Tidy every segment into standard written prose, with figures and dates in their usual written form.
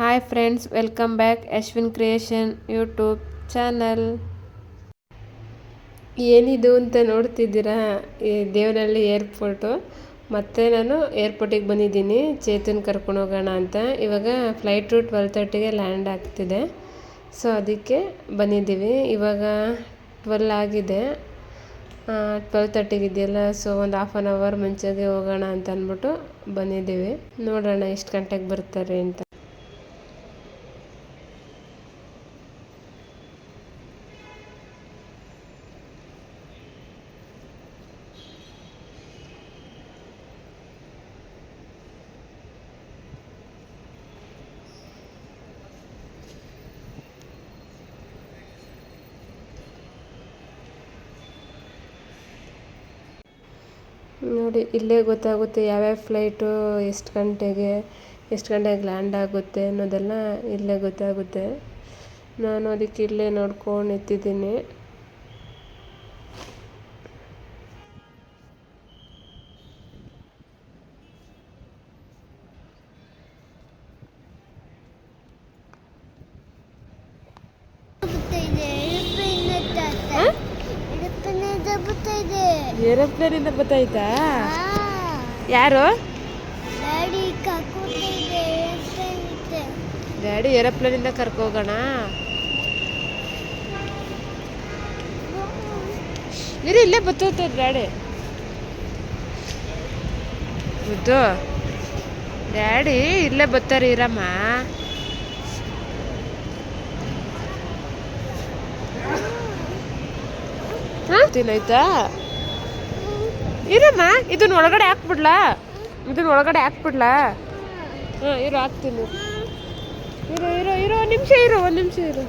Hi friends, welcome back Ashwin creation YouTube channel. ಏನಿದು ಅಂತ ನೋಡ್ತಿದ್ದೀರಾ? ಈ ದೇವನಹಳ್ಳಿ ಏರ್ಪೋರ್ಟು. ಮತ್ತು ನಾನು ಏರ್ಪೋರ್ಟಿಗೆ ಬಂದಿದ್ದೀನಿ ಚೇತನ್ ಕರ್ಕೊಂಡು ಹೋಗೋಣ ಅಂತ. ಇವಾಗ ಫ್ಲೈಟು 12:30ಗೆ ಲ್ಯಾಂಡ್ ಆಗ್ತಿದೆ. ಸೊ ಅದಕ್ಕೆ ಬಂದಿದ್ದೀವಿ. ಇವಾಗ 12 ಆಗಿದೆ. 12:30ಗೆ ಇದೆಯಲ್ಲ, ಸೊ ಒಂದು ಹಾಫ್ ಆನ್ ಅವರ್ ಮುಂಚೆಗೆ ಹೋಗೋಣ ಅಂತ ಅಂದ್ಬಿಟ್ಟು ಬಂದಿದ್ದೀವಿ. ನೋಡೋಣ ಎಷ್ಟು ಗಂಟೆಗೆ ಬರ್ತಾರೆ ಅಂತ. ನೋಡಿ, ಇಲ್ಲೇ ಗೊತ್ತಾಗುತ್ತೆ ಯಾವ್ಯಾವ ಫ್ಲೈಟು ಎಷ್ಟು ಗಂಟೆಗೆ ಲ್ಯಾಂಡ್ ಆಗುತ್ತೆ ಅನ್ನೋದೆಲ್ಲ ಇಲ್ಲೇ ಗೊತ್ತಾಗುತ್ತೆ. ನಾನು ಅದಕ್ಕೆ ಇಲ್ಲೇ ನೋಡ್ಕೊಂಡು ನಿಂತಿದ್ದೀನಿ. ಏರೋಪ್ಲೇನಿಂದ ಗೊತ್ತಾಯ್ತಾ? ಯಾರು? ಡ್ಯಾಡಿ ಏರೋಪ್ಲೇನಿಂದ ಕರ್ಕೋಗೋಣ. ಇಲ್ಲೇ ಬರ್ತೈತೆ ಡ್ಯಾಡಿ. ಬುದ್ದು, ಡ್ಯಾಡಿ ಇಲ್ಲೇ ಬರ್ತಾರೆ, ಇರಮ್ಮ. ಆಯ್ತಾ? ಇರಮ್ಮ, ಇದನ್ನ ಒಳಗಡೆ ಹಾಕ್ಬಿಡ್ಲಾ? ಹಾಂ, ಇರು, ಹಾಕ್ತೀನಿ. ಇರೋ ಒಂದು ನಿಮಿಷ ಇರು.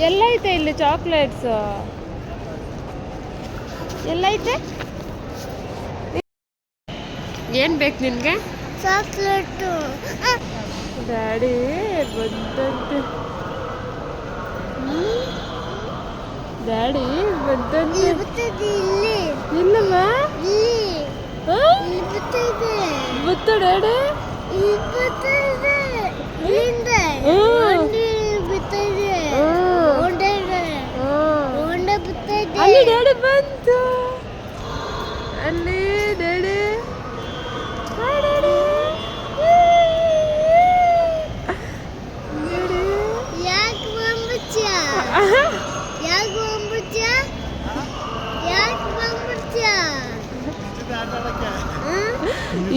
ಎಲ್ಲೈತೆ ಇಲ್ಲಿ ಚಾಕ್ಲೇಟ್ಸ್? ಎಲ್ಲೈತೆ? ಏನು ಬೇಕು ನಿನಗೆ? ಚಾಕ್ಲೇಟು. ಡ್ಯಾಡಿ ಬಂದಂತೆ. ಡ್ಯಾಡಿ ಬಂದಂತೆ. ಇಲ್ಲಮ್ಮ, ಬುತ್ತ ಡ್ಯಾಡಿ. ಅಲ್ಲಿ ಡ್ಯಾಡಿ ಬಂತು. ಅಲ್ಲಿ ಡ್ಯಾಡಿ.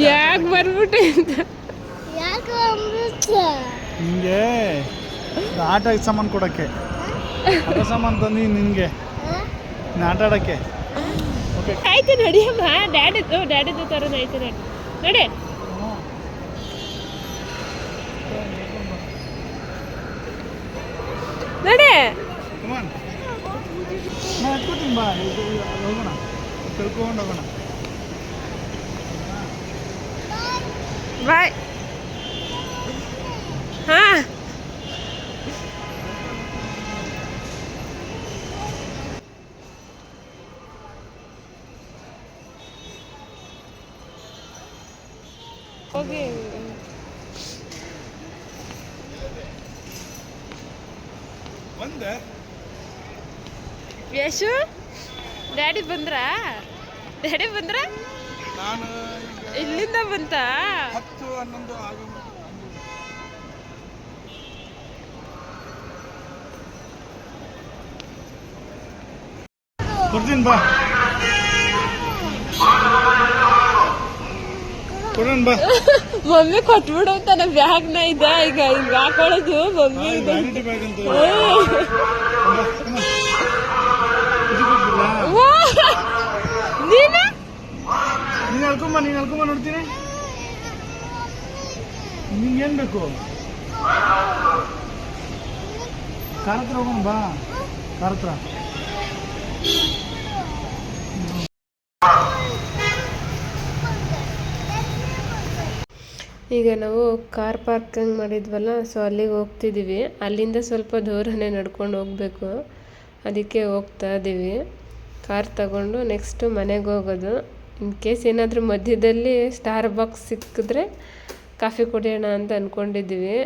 ಯಾಕೆ ಬರ್ಬಿಟ್ಟೆ ಅಂತ? ನಿಂಗೆ ಆಟ ಸಾಮಾನು ಕೊಡೋಕ್ಕೆ, ಆಟ ಸಾಮಾನು ತಂದು ನಿನಗೆ ಆಟ ಆಡೋಕ್ಕೆ. ಆಯ್ತು ನಡಿಯಮ್ಮ. ಡ್ಯಾಡಿದು ತರೋದು ಆಯ್ತು. ನಡಿ ನಡಿ. ಎತ್ಕೊತೀನಿ ಬಾ, ಹೋಗೋಣ, ಕರ್ಕೊಂಡು ಹೋಗೋಣ. ಬಾಯ್. ಹಾಂ, ಹೋಗಿ. ಯಶು, ಡ್ಯಾಡಿ ಬಂದ್ರ? ನಾನು ಇಲ್ಲಿಂದ ಬಂತ? 10-11 ಆಗ ಬರ್ತೀನಿ ಬಾ, ಕೊಡೋಣ ಬಾ. ಮಮ್ಮಿ ಕೊಟ್ಬಿಡು ಅಂತ ನನ್ನ ಬ್ಯಾಗ್ನ ಈಗ ಹಿಂಗ ಹಾಕೊಳ್ಳೋದು ಮಮ್ಮಿ. ನೀನು ಹೇಳ್ಕೊಂಬ ನೋಡ್ತೀನಿ. ನಿಂಗೇನು ಬೇಕು? ಕಾರ್ ಹತ್ರ ಹೋಗೋಣ ಬಾ, ಕಾರ್ ಹತ್ರ. ಈಗ ನಾವು ಕಾರ್ ಪಾರ್ಕಿಂಗ್ ಮಾಡಿದ್ವಲ್ಲ, ಸೊ ಅಲ್ಲಿಗೆ ಹೋಗ್ತಿದ್ದೀವಿ. ಅಲ್ಲಿಂದ ಸ್ವಲ್ಪ ದೂರನೇ ನಡ್ಕೊಂಡು ಹೋಗಬೇಕು. ಅದಕ್ಕೆ ಹೋಗ್ತಾ ಇದ್ದೀವಿ. ಕಾರ್ ತಗೊಂಡು ನೆಕ್ಸ್ಟು ಮನೆಗೆ ಹೋಗೋದು. ಇನ್ ಕೇಸ್ ಏನಾದರೂ ಮಧ್ಯದಲ್ಲಿ ಸ್ಟಾರ್ ಬಾಕ್ಸ್ ಸಿಕ್ಕಿದ್ರೆ ಕಾಫಿ ಕುಡಿಯೋಣ ಅಂತ ಅಂದ್ಕೊಂಡಿದ್ದೀವಿ.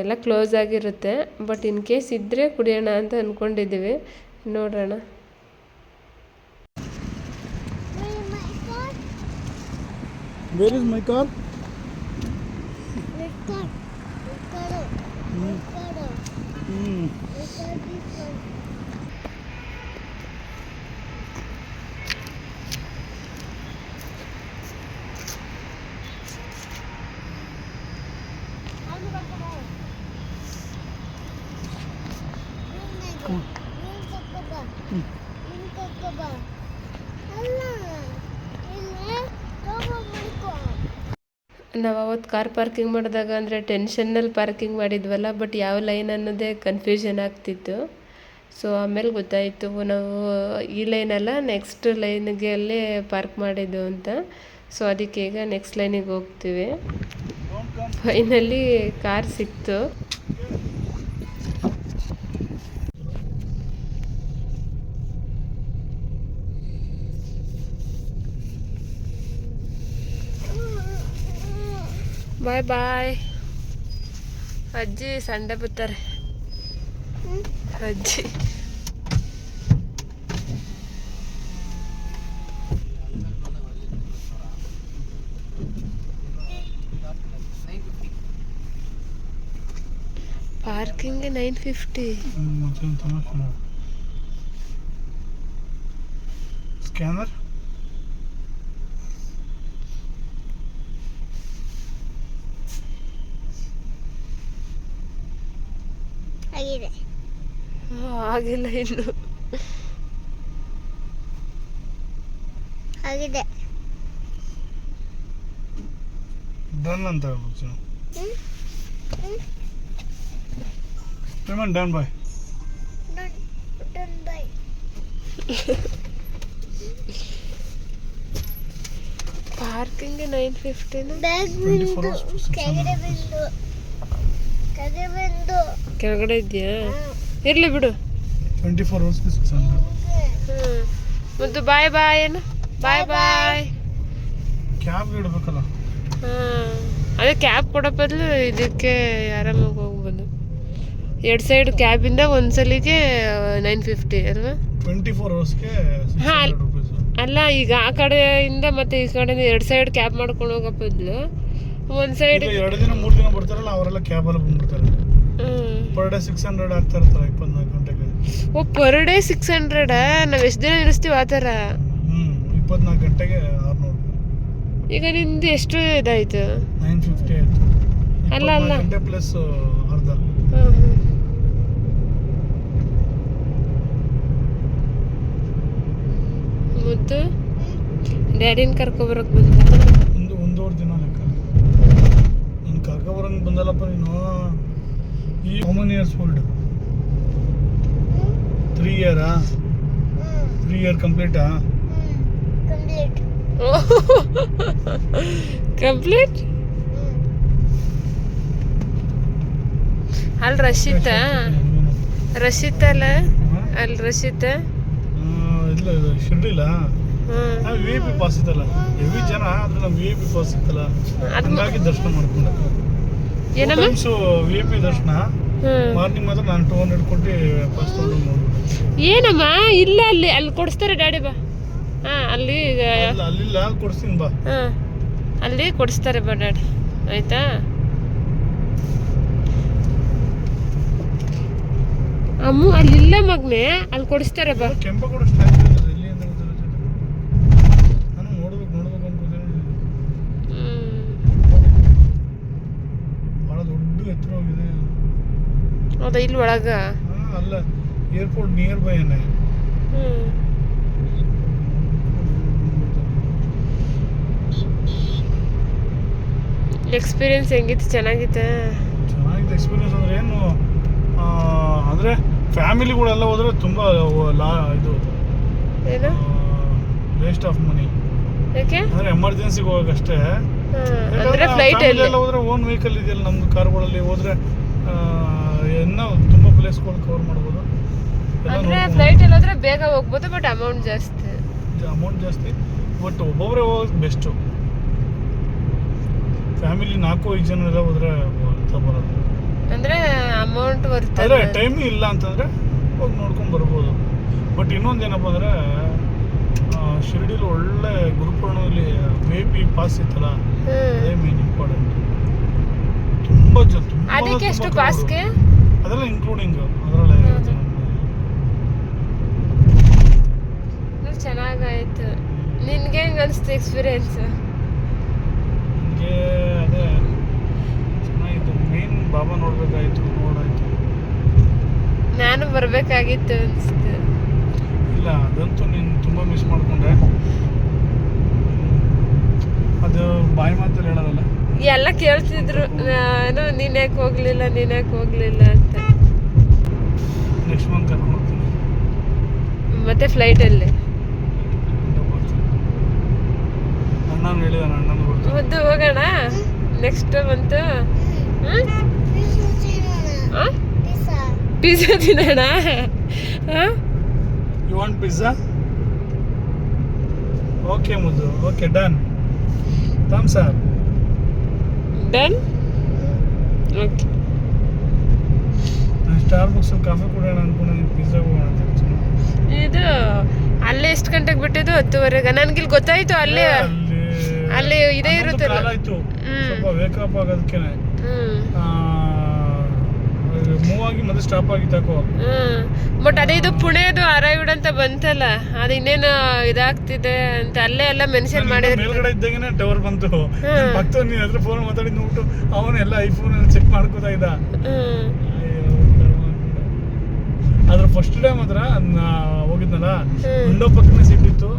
ಎಲ್ಲ ಕ್ಲೋಸ್ ಆಗಿರುತ್ತೆ, ಬಟ್ ಇನ್ ಕೇಸ್ ಇದ್ದರೆ ಕುಡಿಯೋಣ ಅಂತ ಅಂದ್ಕೊಂಡಿದ್ದೀವಿ. ನೋಡೋಣ. Where is my car? ನಾವು ಅವತ್ತು ಕಾರ್ ಪಾರ್ಕಿಂಗ್ ಮಾಡಿದಾಗ ಅಂದರೆ ಟೆನ್ಷನ್ನಲ್ಲಿ ಪಾರ್ಕಿಂಗ್ ಮಾಡಿದ್ವಲ್ಲ, ಬಟ್ ಯಾವ ಲೈನ್ ಅನ್ನೋದೇ ಕನ್ಫ್ಯೂಷನ್ ಆಗ್ತಿತ್ತು. ಸೊ ಆಮೇಲೆ ಗೊತ್ತಾಯಿತು ನಾವು ಈ ಲೈನಲ್ಲ ನೆಕ್ಸ್ಟ್ ಲೈನ್ಗೆ ಅಲ್ಲೇ ಪಾರ್ಕ್ ಮಾಡಿದ್ದು ಅಂತ. ಸೊ ಅದಕ್ಕೆ ಈಗ ನೆಕ್ಸ್ಟ್ ಲೈನಿಗೆ ಹೋಗ್ತೀವಿ. ಫೈನಲಿ ಕಾರ್ ಸಿಕ್ತು. ಬಾಯ್ ಬಾಯ್. ಅಜ್ಜಿ ಸಂಡೆ ಬರ್ತಾರೆ. ಅಜ್ಜಿ ಪಾರ್ಕಿಂಗ್ 950. ಸ್ಕ್ಯಾನರ್ ಆಗಿಲ್ಲ ಇನ್ನು. ಆಗಿದೆ ಡನ್ ಅಂತ ಹೇಳ್ಬೋದು. Payment done boy. Done bye. Parking 950. Bag Bindu ಕೆಳಗಡೆ ಬಿಂದು ಕೆಳಗಡೆ ಇದೆಯಾ? ಇರ್ಲಿ ಬಿಡು. 24 hours 600. ಮತ್ತು ಬಾಯ್ ಬಾಯ್ ಏನು ಬಾಯ್ ಬಾಯ್. ಕ್ಯಾಬ್ ಇಡಬೇಕಲ್ಲ. ಅದೇ ಕ್ಯಾಬ್ ಕೊಡೋ ಬದಲು ಇದಕ್ಕೆ ಆರಾಮಾಗಿ ಹೋಗ್ಬೋದು. 2 ಸೈಡ್ ಕ್ಯಾಬಿಂದ ಒಂದ್ಸಲಿಗೆ 950 ಅಲ್ವಾ? 24 ಅವರ್ಸ್ಗೆ ಅಲ್ಲ, ಈಗ ಆ ಕಡೆಯಿಂದ ಮತ್ತೆ ಈ ಕಡೆಯಿಂದ 2 ಸೈಡ್ ಕ್ಯಾಬ್ ಮಾಡ್ಕೊಂಡು ಹೋಗೋ ಬದಲು ಒಂದು ಸೈಡ್ 2 ದಿನ 3 ದಿನ ಬರ್ತಾರಲ್ಲ ಅವರೆಲ್ಲ ಕ್ಯಾಬಲ್ಲಿ ಬಂದ್ಬಿಡ್ತಾರೆ. ಪರ್ ಡೇ 600 ಆಗ್ತಾ ಇರ್ತಾರೆ 24 ಗಂಟೆಗೆ. ಓ, ಪರ್ ಡೇ 600? ನಾವು ಎಷ್ಟು ದಿನ ಇರಿಸ್ತೀವಿ ಆ ಥರ? 24 ಗಂಟೆಗೆ 600. ಈಗ ನಿಂದು ಎಷ್ಟು ಇದಾಯ್ತು? 950 ಆಯ್ತು. ಅಲ್ಲ ಗಂಟೆ ಪ್ಲಸ್ ಅರ್ಧ. ಮುದ್ದು ಡ್ಯಾಡಿನ ಕರ್ಕೊಬರಕ್ಕೆ ಬಂದ. ಒಂದೂವರೆ ದಿನ ಲೆಕ್ಕ. ನೀನು ಕರ್ಕೊಬರಂಗೆ ಬಂದಲ್ಲಪ್ಪ ನೀನು. ಈ ಹೌ ಮೆನಿ ಇಯರ್ಸ್ ಓಲ್ಡ್? 3 ಇಯರಾ? 3 ಇಯರ್ ಕಂಪ್ಲೀಟಾ? ಕಂಪ್ಲೀಟ್. ಅಲ್ಲಿ ರಶಿತಾ ಅಲ್ಲ? ಅಲ್ಲಿ ರಶಿತಾ ಇಲ್ಲ ಶಿರ್ಡಿಲ್ಲ. ವಿ ಐ ಪಿ ಪಾಸ್ ಇತ್ತಲ್ಲ, ಹೆವಿ ಜನ ಆದ್ರೆ ನಾವು ವಿ ಐ ಪಿ ಪಾಸ್ ಇತ್ತಲ್ಲ, ಹಂಗಾಗಿ ದರ್ಶನ ಮಾಡ್ಕೊಂಡೆ. ವಿ ಐ ಪಿ ದರ್ಶನ. ಮಾರ್ನಿಂಗ್ ಮಾತ್ರ ನಾನು 200 ಕೊಟ್ಟು ಪಾಸ್ ತೊಗೊಂಡು ನೋಡ್ಬಿಟ್ಟು. ಏನಮ್ಮ ಇಲ್ಲ, ಅಲ್ಲಿ ಕೊಡಿಸ್ತಾರೆ ಡ್ಯಾಡಿ. ಬಾ. ಅಲ್ಲಿ ಅಲ್ಲಿಲ್ಲ, ಕೊಡಿಸ್ತೀನಿ ಬಾ. ಅಲ್ಲಿ ಕೊಡಿಸ್ತಾರೆ ಬಾ ಡ್ಯಾಡಿ, ಆಯ್ತಾ? ಅಮ್ಮ ಅಲ್ಲಿಲ್ಲ ಮಗ್ನೆ, ಅಲ್ಲಿ ಕೊಡಿಸ್ತಾರೆ ಬಾ. ಕೆಂಪೇಗೌಡ ಸ್ಟ್ಯಾಚ್ಯೂ ಇದೆ ಎಲ್ಲಿ ಅಂತ ಗೊತ್ತಿಲ್ಲ. ನಾನು ನೋಡ್ಬೇಕು ಅನ್ಕೋತೀನಿ. ಭಾಳ ದೊಡ್ಡ ಎತ್ತರವಾಗಿದೆ. ಹೌದಾ? ಇಲ್ಲಿ ಒಳಗ? ಅಲ್ಲ, ಏರ್ಪೋರ್ಟ್ ನಿಯರ್ ಬೈ ಏನೇ. ಎಕ್ಸ್ಪೀರಿಯನ್ಸ್ ಹೆಂಗಿತ್ತು? ಚೆನ್ನಾಗಿತ್ತು ಎಕ್ಸ್ಪೀರಿಯನ್ಸ್. ಅಂದ್ರೆ ಏನು ಅಂದರೆ ಫ್ಯಾಮಿಲಿಗಳೆಲ್ಲ ಹೋದ್ರೆ ತುಂಬ ಇದು ಏನು ವೇಸ್ಟ್ ಆಫ್ ಮನಿ. ಯಾಕೆ ಅಂದರೆ ಎಮರ್ಜೆನ್ಸಿಗೆ ಹೋಗಕ್ಕಷ್ಟೇ. ಅಂದರೆ ಫ್ಲೈಟ್ ಎಲ್ಲ ಹೋದ್ರೆ ಓನ್ ವೆಹಿಕಲ್ ಇದೆಯಲ್ಲ ನಮ್ಮದು, ಕಾರ್ಗಳಲ್ಲಿ ಹೋದ್ರೆ ಇನ್ನೂ ತುಂಬ ಪ್ಲೇಸ್ಗಳು ಕವರ್ ಮಾಡ್ಬೋದು. ಅಂದರೆ ಫ್ಲೈಟಲ್ಲಿ ಹೋದ್ರೆ ಬೇಗ ಹೋಗ್ಬೋದು, ಬಟ್ ಅಮೌಂಟ್ ಜಾಸ್ತಿ. ಬಟ್ ಒಬ್ಬೊಬ್ಬರೇ ಹೋಗೋದು ಬೆಸ್ಟು. ಫ್ಯಾಮಿಲಿ 4-5 ಜನ ಎಲ್ಲ ಹೋದ್ರೆ ಅಂತ ಬರೋದು. ಅಂದರೆ ಅಮೌಂಟ್ ಆದರೆ ಬರ್ತದೆ. ಟೈಮ್ ಇಲ್ಲ ಅಂತಂದರೆ ಹೋಗಿ ನೋಡ್ಕೊಂಡು ಬರ್ಬೋದು. ಬಟ್ ಇನ್ನೊಂದು ಏನಪ್ಪ ಅಂದರೆ ಶಿರ್ಡಿಲಿ ಒಳ್ಳೆ ಗುರುಪೂರ್ಣದಲ್ಲಿ VIP ಪಾಸ್ ಇತ್ತಲ್ಲ, ಅದೇ ಮೇನ್ ಇಂಪಾರ್ಟೆಂಟ್. ತುಂಬ ಅದಕ್ಕೆ ಎಷ್ಟು ಪಾಸ್ಗೆ? ಅದೆಲ್ಲ ಇನ್ಕ್ಲೂಡಿಂಗ್ ಅದರಲ್ಲೇ ಇರುತ್ತೆ. ಚೆನ್ನಾಗಾಯ್ತು. ನಿನ್ಗೆ ಹೆಂಗೆ ಅನಿಸ್ತು ಎಕ್ಸ್ಪೀರಿಯನ್ಸ್? ನನಗೆ ಅದೇ ಚೆನ್ನಾಗಿತ್ತು. ಮೇನ್ ಬಾಬಾ ನೋಡಾಯ್ತು. ನಾನು ಬರಬೇಕಾಗಿತ್ತು ಅನಿಸ್ತು. ಇಲ್ಲ, ಅದಂತೂ ನೀನು ತುಂಬ ಮಿಸ್ ಮಾಡಿಕೊಂಡೆ. ಅದು ಬಾಯಿ ಮಾತಲ್ಲಿ ಹೇಳೋದಲ್ಲ. ಎಲ್ಲ ಕೇಳ್ತಿದ್ರು ನಾನು ನೀನು ಯಾಕೆ ಹೋಗ್ಲಿಲ್ಲ ಅಂತ. ನೆಕ್ಸ್ಟ್ ಮಂತ್ ಕರ್ಕೊಂಡು ಹೋಗ್ತೀನಿ. ಮತ್ತೆ ಫ್ಲೈಟಲ್ಲಿ ಅಣ್ಣನ ಹೇಳಿದಾನೆ, ಅಣ್ಣನ ಬರ್ತೀನಿ. ಮುದ್ದು ಹೋಗೋಣ ನೆಕ್ಸ್ಟ್ ಮಂತು. ಪಿಜ್ಜಾ ತಿನ್ನೋಣ. You want pizza? ಓಕೆ ಮುದ್ದು, okay done. Thumbs up. Done. Okay. ನಾನು ಸ್ಟಾರ್ಬಕ್ಸ್ ಕಾಫಿ ಕುಡಿಯೋಣ ಅನ್ಕೊಂಡು ಪಿಜ್ಜಾ ಹೋಗೋಣ ಅಂತ. ಇದು ಅಲ್ಲೇ ಎಷ್ಟು ಗಂಟೆಗೆ ಬಿಟ್ಟಿದ್ದು? 10:30. ನನಗಿಲ್ಲಿ ಗೊತ್ತಾಯ್ತು ಅಲ್ಲಿ ಇದೇ ಇರುತ್ತಲ್ಲ. ಆಯ್ತು ಸ್ವಲ್ಪ ವೇಕಪ್ ಆಗೋದಕ್ಕೆ ಮೂವ್ ಆಗಿ ಮತ್ತೆ ಸ್ಟಾಪ್ ಆಗಿ ತಕೋ. ಬಟ್ ಅದೇ ಇದು ಪುಣೆದು ಅರೈವ್ಡ್ ಅಂತ ಬಂತಲ್ಲ, ಅದು ಇನ್ನೇನು ಇದಾಗ್ತಿದೆ ಅಂತ ಅಲ್ಲೇ ಎಲ್ಲ ಮೆನ್ಷನ್ ಮಾಡಿದ್ರು. ಮೇಲ್ಗಡೆ ಇದ್ದಾಗೇನೆ ಟವರ್ ಬಂತು. ಪಕ್ಕ ನೀನ್ ಹತ್ರ ಫೋನ್ ಮಾತಾಡಿ ನೋಡ್ಬಿಟ್ಟು ಅವನೆಲ್ಲ ಐಫೋನ್ ಚೆಕ್ ಮಾಡ್ಕೋತಾ ಇದ್ದ. ಅದ್ರ ಫಸ್ಟ್ ಡೇ ಮಾತ್ರ ಹೋಗಿದ್ನಲ್ಲ, ವಿಂಡೋ ಪಕ್ಕನೇ ಸೀಟ್ ಇತ್ತು.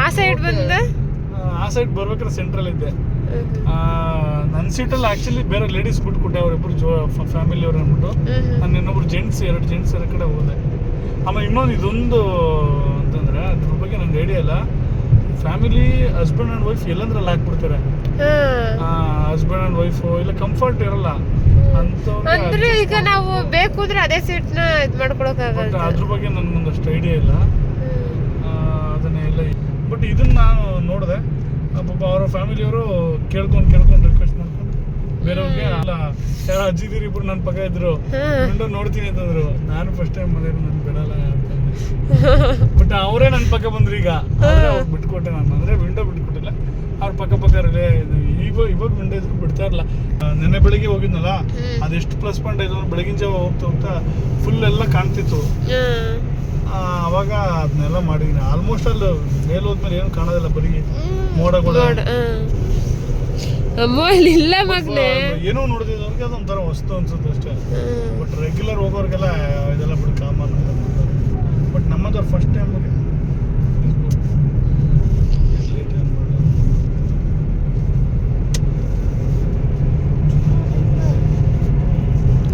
ಆ ಸೈಡ್ ಬಂದ ಆ ಸೈಡ್ ಬರ್ಬೇಕಾದ್ರೆ ಸೆಂಟ್ರಲ್ ಇದ್ದೆ. ನನ್ನ ಸೀಟಲ್ಲಿ ಆ್ಯಕ್ಚುಲಿ ಬೇರೆ ಲೇಡೀಸ್ ಬಿಟ್ಬಿಟ್ಟೆ, ಅವರಿಬ್ಬರು ಫ್ಯಾಮಿಲಿ ಅವ್ರು ಅಂದ್ಬಿಟ್ಟು. ನಾನು ಇನ್ನೊಬ್ರು ಎರಡು ಜೆಂಟ್ಸ್ ಕಡೆ ಹೋದೆ. ಆಮೇಲೆ ಇನ್ನೊಂದು ಇದೊಂದು ಅಂತಂದರೆ ಅದ್ರ ಬಗ್ಗೆ ನಂಗೆ ಐಡಿಯಾ ಇಲ್ಲ. ಫ್ಯಾಮಿಲಿ ಹಸ್ಬೆಂಡ್ ಆ್ಯಂಡ್ ವೈಫ್ ಎಲ್ಲಂದ್ರಲ್ಲಿ ಹಾಕ್ಬಿಡ್ತಾರೆ. ಹಸ್ಬೆಂಡ್ ಆ್ಯಂಡ್ ವೈಫು ಇಲ್ಲ ಕಂಫರ್ಟ್ ಇರಲ್ಲ ಅಂದ್ರೆ ಈಗ ನಾವು ಬೇಕು ಅಂದ್ರೆ ಅದೇ ಸೀಟ್ನ ಇದು ಮಾಡ್ಕೊಳಕ್ಕಾಗಲ್ಲ. ಅದ್ರ ಬಗ್ಗೆ ನನಗೊಂದಷ್ಟು ಐಡಿಯಾ ಇಲ್ಲ, ಅದನ್ನೇ ಇಲ್ಲ. ಬಟ್ ಇದನ್ನ ನಾನು ನೋಡಿದೆ, ಪಾಪ ಅವರ ಫ್ಯಾಮಿಲಿಯವರು ಕೇಳ್ಕೊಂಡು ರಿಕ್ವೆಸ್ಟ್ ಮಾಡ್ಕೊಂಡು ಬೇರೆಯವ್ರಿಗೆ ಅಲ್ಲ ಯಾರೋ ಅಜ್ಜಿದಿರು ಇಬ್ರು ನನ್ನ ಪಕ್ಕ ಇದ್ರು, ವಿಂಡೋ ನೋಡ್ತೀನಿ ಅಂತಂದ್ರು. ನಾನು ಫಸ್ಟ್ ಟೈಮ್ ಮನೇಲಿ ನನ್ಗೆ ಬಿಡಲ್ಲ ಅಂತಂದೆ. ಬಟ್ ಅವರೇ ನನ್ನ ಪಕ್ಕ ಬಂದ್ರು. ಈಗ ಬಿಟ್ಕೊಟ್ಟೆ ನಾನು, ಅಂದರೆ ವಿಂಡೋ ಬಿಟ್ಕೊಟ್ಟಿಲ್ಲ, ಅವ್ರ ಪಕ್ಕ ಇರಲೇ ಇವಾಗ ವಿಂಡೋ ಇದ್ರು ಬಿಡ್ತಾ ಇರಲ್ಲ. ನೆನ್ನೆ ಬೆಳಿಗ್ಗೆ ಹೋಗಿದ್ನಲ್ಲ, ಅದೆಷ್ಟು ಪ್ಲಸ್ ಪಾಯಿಂಟ್ ಆಯ್ತು ಅಂದ್ರೆ ಬೆಳಗಿನ ಜಾವ ಹೋಗ್ತಾ ಫುಲ್ ಎಲ್ಲ ಕಾಣ್ತಿತ್ತು. ಅವಾಗ ಅದನ್ನೆಲ್ಲ ಮಾಡಿದ್ದೀನಿ. ಆಲ್ಮೋಸ್ಟ್ ಅಲ್ಲಿ ಮೇಲೆ ಹೋದ್ಮೇಲೆ ಏನು ಕಾಣೋದಿಲ್ಲ, ಬರೀ ಮೋಡಗಳು. ಇಲ್ಲ ಮಗ್ನೆ ಏನೋ ನೋಡಿದವ್ರಿಗೆ ಅದೊಂಥರ ವಸ್ತು ಅನ್ಸುತ್ತೆ ಅಷ್ಟೇ. ಬಟ್ ರೆಗ್ಯುಲರ್ ಹೋಗೋರಿಗೆಲ್ಲ ಇದೆಲ್ಲ ಬಿಟ್ಟು ಕಾಮನ್. ಬಟ್ ನಮ್ಮದು ಫಸ್ಟ್ ಟೈಮ್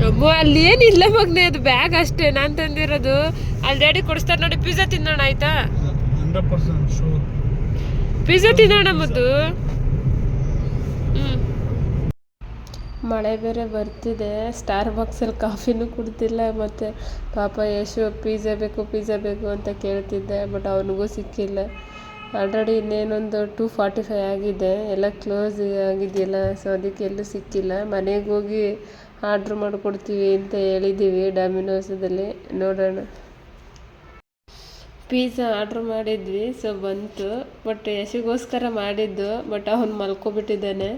ಅಮ್ಮ ಅಲ್ಲಿ ಏನಿಲ್ಲ ಮಗ್ನೆ, ಅದು ಬ್ಯಾಗ್ ಅಷ್ಟೇ ನಾನು ತಂದಿರೋದು. ಅಲ್ಲಿ ಡ್ಯಾಡಿ ಕೊಡಿಸ್ತಾರೆ ನೋಡಿ. ಪಿಜ್ಜಾ ತಿನ್ನೋಣ ಆಯ್ತಾ? 100% ಶೂರ್ ಪಿಜ್ಜಾ ತಿನ್ನೋಣ ಮುದ್ದು. ಮಳೆ ಬೇರೆ ಬರ್ತಿದೆ. ಸ್ಟಾರ್ಬಕ್ಸಲ್ಲಿ ಕಾಫಿನೂ ಕುಡ್ತಿಲ್ಲ. ಮತ್ತು ಪಾಪ ಯಶು ಪಿಜ್ಜಾ ಬೇಕು ಅಂತ ಕೇಳ್ತಿದ್ದೆ, ಬಟ್ ಅವನಿಗೂ ಸಿಕ್ಕಿಲ್ಲ. ಆಲ್ರೆಡಿ ಇನ್ನೇನೊಂದು 2:45 ಆಗಿದೆ, ಎಲ್ಲ ಕ್ಲೋಸ್ ಆಗಿದೆಯಲ್ಲ, ಸೊ ಅದಕ್ಕೆ ಎಲ್ಲೂ ಸಿಕ್ಕಿಲ್ಲ. ಮನೆಗೆ ಹೋಗಿ ಆರ್ಡ್ರ್ ಮಾಡಿಕೊಡ್ತೀವಿ ಅಂತ ಹೇಳಿದ್ದೀವಿ ಡಾಮಿನೋಸದಲ್ಲಿ. ನೋಡೋಣ. ಪಿಜ್ಜಾ ಆರ್ಡ್ರ್ ಮಾಡಿದ್ವಿ, ಸೊ ಬಂತು. ಬಟ್ ಯಶಿಗೋಸ್ಕರ ಮಾಡಿದ್ದು, ಬಟ್ ಅವನು ಮಲ್ಕೊಬಿಟ್ಟಿದ್ದಾನೆ.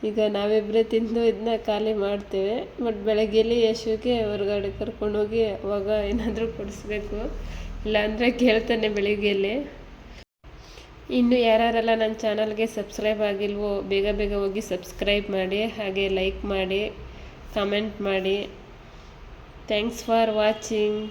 ಈಗ ನಾವಿಬ್ಬರೇ ತಿಂದು ಇದನ್ನ ಖಾಲಿ ಮಾಡ್ತೇವೆ. ಬಟ್ ಬೆಳಗ್ಗೆಯಲ್ಲಿ ಯಶುಗೆ ಹೊರಗಡೆ ಕರ್ಕೊಂಡೋಗಿ ಅವಾಗ ಏನಾದರೂ ಕೊಡಿಸ್ಬೇಕು, ಇಲ್ಲಾಂದರೆ ಕೇಳ್ತಾನೆ ಬೆಳಿಗ್ಗೆಯಲ್ಲಿ. ಇನ್ನು ಯಾರೆಲ್ಲ ನನ್ನ ಚಾನಲ್ಗೆ ಸಬ್ಸ್ಕ್ರೈಬ್ ಆಗಿಲ್ವೋ ಬೇಗ ಹೋಗಿ ಸಬ್ಸ್ಕ್ರೈಬ್ ಮಾಡಿ, ಹಾಗೆ ಲೈಕ್ ಮಾಡಿ, ಕಮೆಂಟ್ ಮಾಡಿ. Thanks for watching.